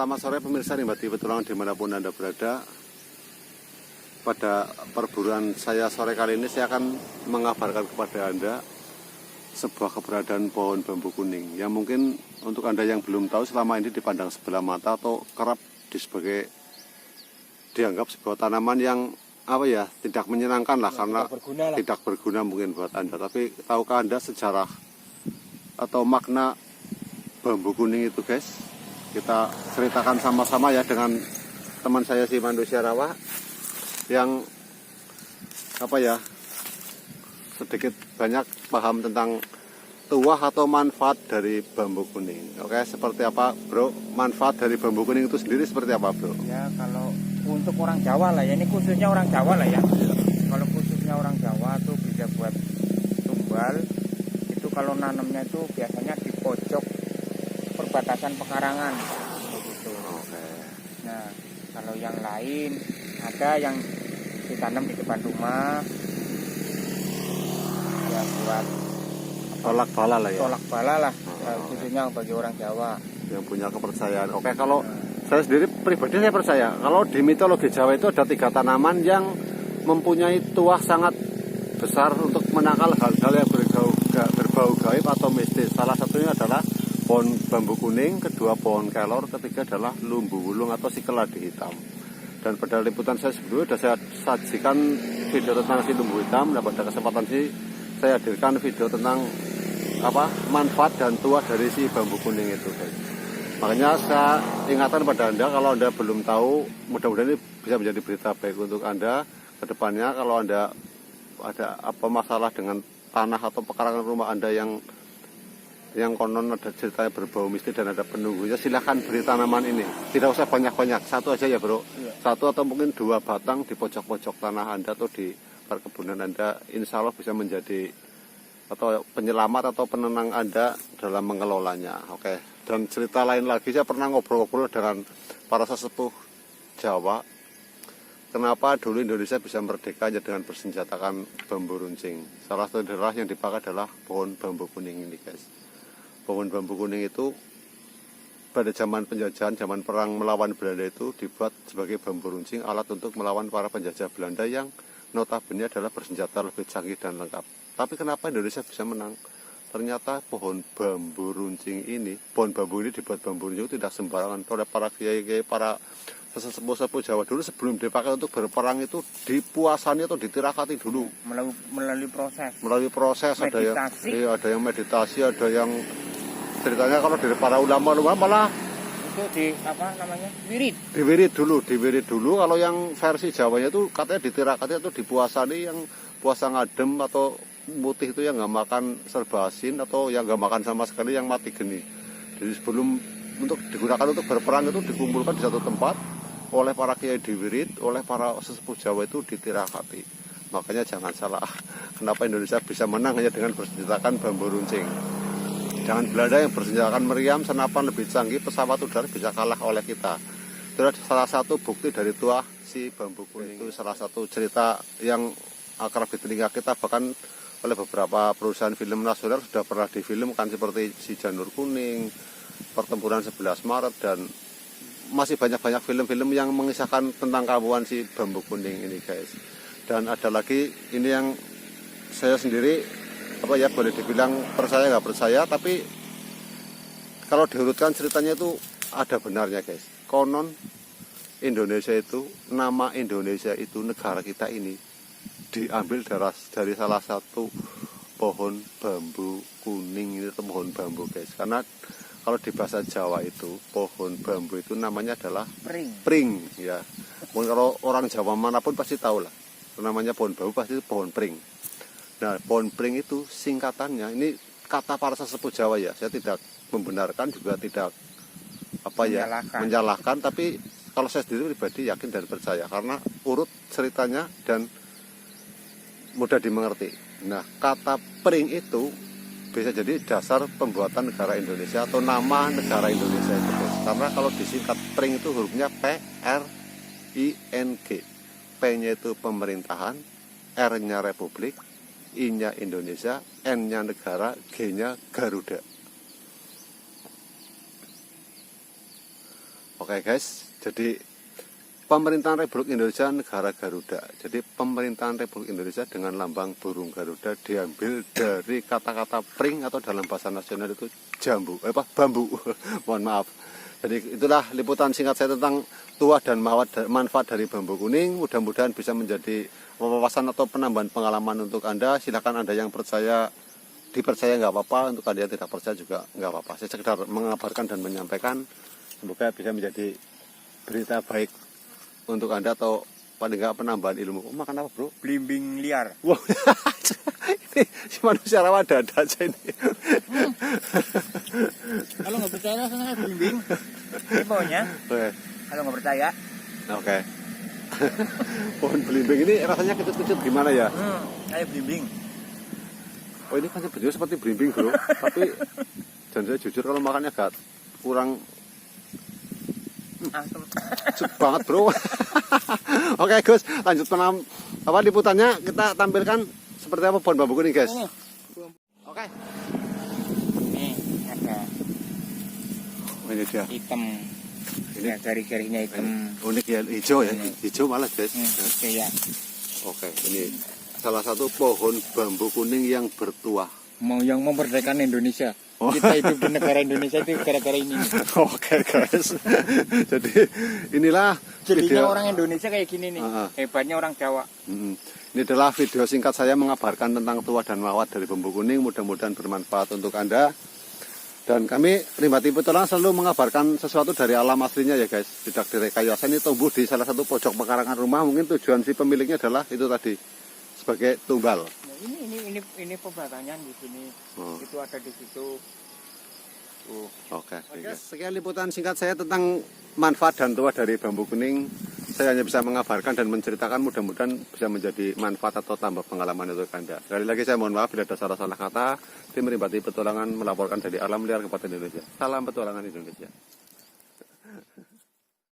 Selamat sore pemirsa Rimba Petualangan dimanapun Anda berada. Pada perburuan saya sore kali ini saya akan mengabarkan kepada Anda sebuah keberadaan pohon bambu kuning yang mungkin untuk Anda yang belum tahu selama ini dipandang sebelah mata atau kerap dianggap sebuah tanaman yang tidak menyenangkan lah, karena tidak berguna mungkin buat Anda. Tapi tahukah Anda sejarah atau makna bambu kuning itu, guys? Kita ceritakan sama-sama ya dengan teman saya si manusia rawa yang sedikit banyak paham tentang tuah atau manfaat dari bambu kuning. Oke, seperti apa bro? Manfaat dari bambu kuning itu sendiri seperti apa bro? Ya kalau untuk orang Jawa lah ya, ini khususnya orang Jawa lah ya. Kalau khususnya orang Jawa tuh bisa buat tumbal. Itu kalau nanamnya itu biasanya di pojok perbatasan pekarangan begitu. Oke. Nah, kalau yang lain ada yang ditanam di depan rumah ya buat Tolak bala lah ya. tolak bala lah, khususnya bagi orang Jawa Yang punya kepercayaan. Oke, kalau saya sendiri pribadi saya percaya kalau di mitologi Jawa itu ada 3 tanaman yang mempunyai tuah sangat besar untuk menangkal hal-hal yang berbau gaib atau mistis. Salah satunya adalah pohon bambu kuning, kedua pohon kelor, ketiga adalah lumbu wulung atau si keladi hitam. Dan pada liputan saya sebelumnya sudah saya sajikan video tentang si lumbu hitam. Dan pada kesempatan ini saya hadirkan video tentang manfaat dan tuah dari si bambu kuning itu, guys. Makanya saya ingatkan pada Anda, kalau Anda belum tahu, mudah-mudahan ini bisa menjadi berita baik untuk Anda ke depannya. Kalau Anda ada masalah dengan tanah atau pekarangan rumah Anda yang konon ada ceritanya berbau mistis dan ada penunggunya, silahkan beri tanaman ini. Tidak usah banyak-banyak, satu aja ya bro. Iya. Satu atau mungkin 2 batang di pojok-pojok tanah Anda atau di perkebunan Anda, insya Allah bisa menjadi atau penyelamat atau penenang Anda dalam mengelolanya. Oke. Dan cerita lain lagi, saya pernah ngobrol-ngobrol dengan para sesepuh Jawa. Kenapa dulu Indonesia bisa merdeka hanya dengan bersenjatakan bambu runcing? Salah satu daerah yang dipakai adalah pohon bambu kuning ini, guys. Pohon bambu kuning itu pada zaman penjajahan, zaman perang melawan Belanda itu dibuat sebagai bambu runcing, alat untuk melawan para penjajah Belanda yang notabene adalah bersenjata lebih canggih dan lengkap. Tapi kenapa Indonesia bisa menang? Ternyata pohon bambu runcing ini, pohon bambu ini dibuat bambu runcing tidak sembarangan oleh para kiai-kiai, para sesepuh-sesepuh Jawa dulu. Sebelum dipakai untuk berperang itu dipuasani atau ditirakati dulu melalui proses meditasi. meditasi. Ada yang meditasi, ada yang ceritanya kalau dari para ulama malah Itu diwirid dulu. Kalau yang versi Jawanya itu katanya ditirakati atau dipuasani, yang puasa ngadem atau putih itu yang nggak makan serba asin atau yang nggak makan sama sekali, yang mati geni. Jadi sebelum untuk digunakan untuk berperang itu dikumpulkan di satu tempat oleh para kiai, diwirid oleh para sesepuh Jawa itu ditirakati. Makanya jangan salah, kenapa Indonesia bisa menang hanya dengan bersenjatakan bambu runcing. Jangan Belanda yang bersenjatakan meriam, senapan lebih canggih, pesawat udara bisa kalah oleh kita. Itu adalah salah satu bukti dari tuah si bambu kuning. Itu salah satu cerita yang akrab di telinga kita, bahkan oleh beberapa perusahaan film nasional sudah pernah difilmkan, seperti si Janur Kuning, Pertempuran 11 Maret, dan masih banyak-banyak film-film yang mengisahkan tentang keamuan si bambu kuning ini, guys. Dan ada lagi ini yang saya sendiri boleh dibilang percaya nggak percaya, tapi kalau diurutkan ceritanya itu ada benarnya, guys. Konon Indonesia itu, nama Indonesia itu, negara kita ini diambil dari salah satu pohon bambu kuning ini, atau pohon bambu, guys. Karena kalau di bahasa Jawa itu pohon bambu itu namanya adalah pring ya. Mungkin kalau orang Jawa manapun pasti tahu lah, namanya pohon bambu pasti itu pohon pring. Nah, pohon pring itu singkatannya, ini kata para sesepuh Jawa ya, saya tidak membenarkan juga tidak menyalahkan, tapi kalau saya sendiri pribadi yakin dan percaya karena urut ceritanya dan mudah dimengerti. Nah, kata pring itu bisa jadi dasar pembuatan negara Indonesia atau nama negara Indonesia itu, guys. Karena kalau disingkat pring itu hurufnya PRING. P-nya itu pemerintahan, R-nya Republik, I-nya Indonesia, N-nya negara, G-nya Garuda. Oke. Oke guys, jadi pemerintahan Republik Indonesia negara Garuda. Jadi pemerintahan Republik Indonesia dengan lambang burung Garuda diambil dari kata-kata pring atau dalam bahasa nasional itu bambu. Mohon maaf. Jadi itulah liputan singkat saya tentang tuah dan manfaat dari bambu kuning. Mudah-mudahan bisa menjadi wawasan atau penambahan pengalaman untuk Anda. Silakan Anda yang dipercaya nggak apa-apa, untuk Anda yang tidak percaya juga nggak apa-apa. Saya sekedar mengabarkan dan menyampaikan. Semoga bisa menjadi berita baik untuk Anda atau paling nggak penambahan ilmu. Makan apa bro? Blimbing liar. Wow. Ini si manusia rawa dada aja ini. Kalau nggak percaya rasanya blimbing. Ini pohonnya. Oke. Kalau nggak percaya. Oke. Pohon belimbing ini rasanya kecut-kecut gimana ya? Kayak blimbing. Oh ini kan sebenarnya seperti belimbing bro. Tapi dan saya jujur kalau makannya agak kurang Asem. banget bro. Oke Gus, lanjut liputannya kita tampilkan seperti apa pohon bambu kuning guys. Oke. Nih ada Oh, ini dia. hitam. Ini Ya, garis-garisnya hitam. unik ya, hijau ya, hijau malah guys. Oke ya. Oke, ini salah satu pohon bambu kuning yang bertuah. Mau yang memerdekakan Indonesia. Oh. Kita hidup di negara Indonesia itu gara-gara ini. Oke guys. Jadi inilah Jadinya video. orang Indonesia kayak gini nih. Hebatnya orang Jawa. Ini adalah video singkat saya mengabarkan tentang tuah dan manfaat dari bambu kuning. Mudah-mudahan bermanfaat untuk Anda. Dan kami Rimba TV Petualangan selalu mengabarkan sesuatu dari alam aslinya ya guys. Tidak direkayasa. Ini tumbuh di salah satu pojok pekarangan rumah. Mungkin tujuan si pemiliknya adalah itu tadi, sebagai tumbal. Nah, ini pembatannya di sini. Itu ada di situ. Oke. Sekian liputan singkat saya tentang manfaat dan tuah dari bambu kuning. Saya hanya bisa mengabarkan dan menceritakan, mudah-mudahan bisa menjadi manfaat atau tambah pengalaman untuk Anda. Sekali lagi saya mohon maaf bila ada salah-salah kata. Tim Rimba TV Petualangan melaporkan dari alam liar Kabupaten Indonesia. Salam petualangan Indonesia.